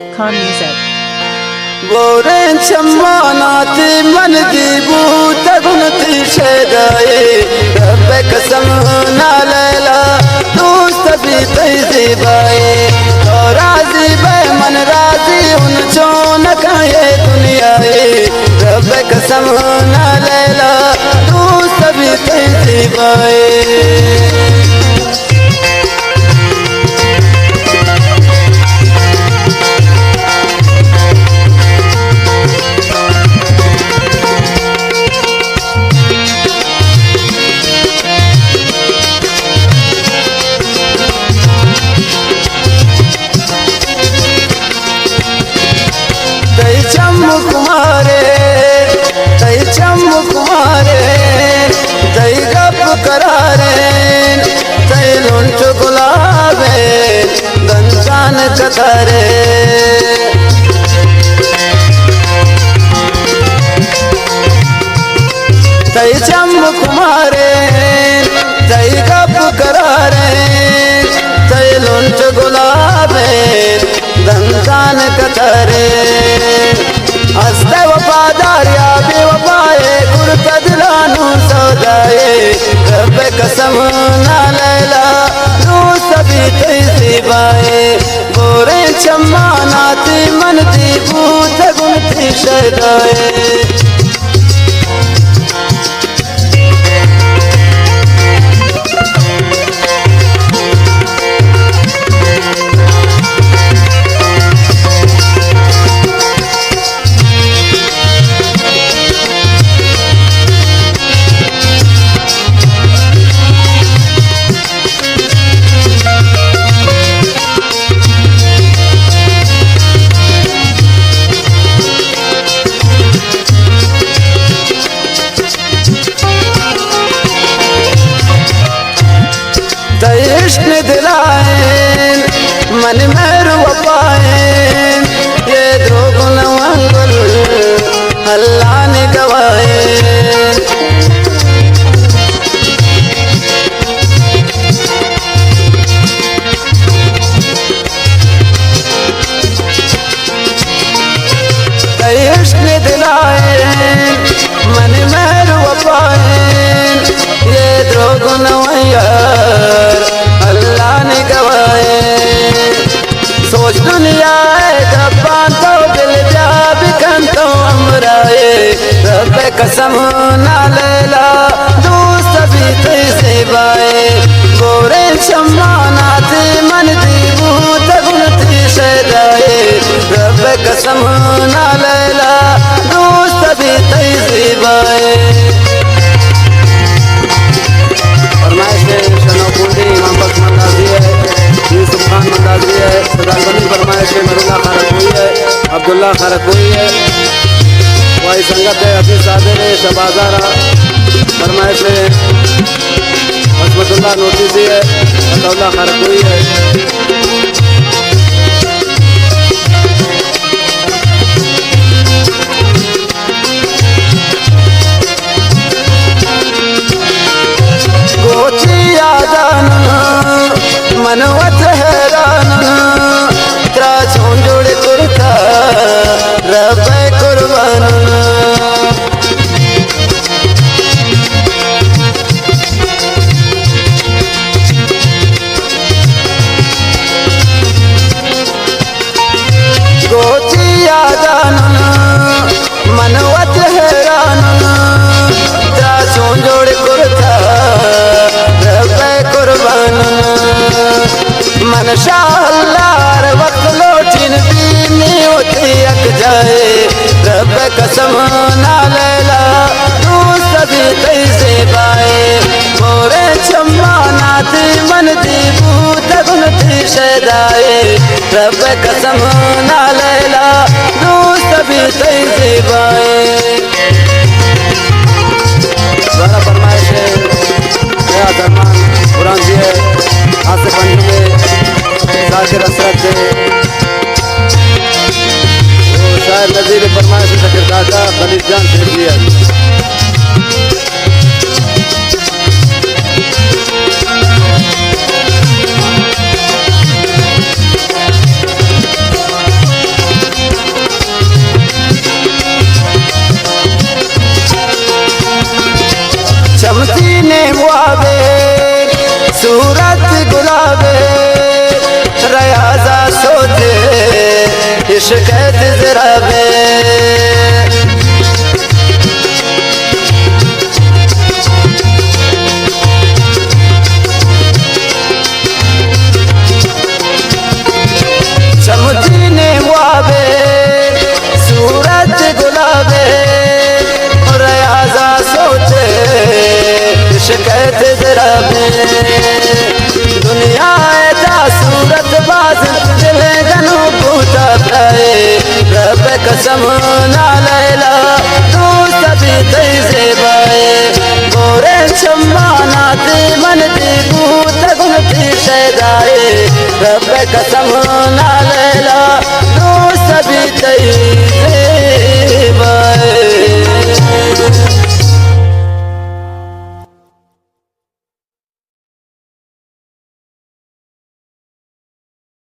Khan Music. गोरें चम्मानाती मन दीबू तगुनती शेदाए रब कसम ना लैला दोस्त भी तैसी बाए तो राजी बे मन राजी उन चोन काये दुनियाए रब कसम ना लैला दोस्त भी तैसी बाए चम्मुक मारे तई गप करारे तई लुंट गुलाबे गंजान कतारे तई चम्मुक मारे तई गप करारे तई लुंट गुलाबे गंजान कतारे हस्ते वफादारिया बेवफाए गुरता दिलानू सौदाए रब कसम ना लैला तू सभी तैसी बाए गोरे चम्मा नाती मन दी भूत गुनती शदाए इश्क दिलाए मन में रुपाए ये दो गुनवंगल अल्लाह ने गवाए इश्क दिलाए मन में रुपाए ये दो गुनवंगल अल्लाह ने गवाए सोच दुनिया दबान तो दिल जा बिकन तो अमराए रब कसम ना लैला दोस्त भी तैसे बाए गोरे शम्मा नाती मन दी भूत गुनती शदाए रब कसम ना लैला दोस्त भी तैसे बाए फरमाइश है शनौकुंडी इमाम बख्श मंदाजी है यूसुफ खान मंदाजी है सदागनी फरमाइश है नरुल्ला खारकोई है अब्दुल्ला खारकोई है वाई संगत है हफीज सादर है शबाजारा फरमाइश है हसमतुल्लाह नोटिसी है अब्दुल्ला खारकोई है मनवत हैरान त्रा छोंजोड़ कुर्ता रब कुर्बान गोचिया दान मनवत हैरान त्रा छोंजोड़ कुर्ता रब कुर्बान मन शाहलार वक्त लोटिन बीनी होती अक जाए रब कसम ना लैला तू सभी तैसे बाए गोरे चम्मा नाती मन दी भूत गुनती शदाए रब कसम ना लैला तू सभी तैसे बाए द्वारा फरमाइश है नया दरमान कुरान जी है आसिफ अंजुम है जाकिर असरत है शायर नज़ीर फरमाइश शकीर काका खलील जान शेख जी है शिकायत जरा बे समुद्री वाबे सूरज गुलाबे और आजा सोचे शिकायत जरा बे दुनिया जा सूरत बाज दिल गनु पूछा रब कसम नाल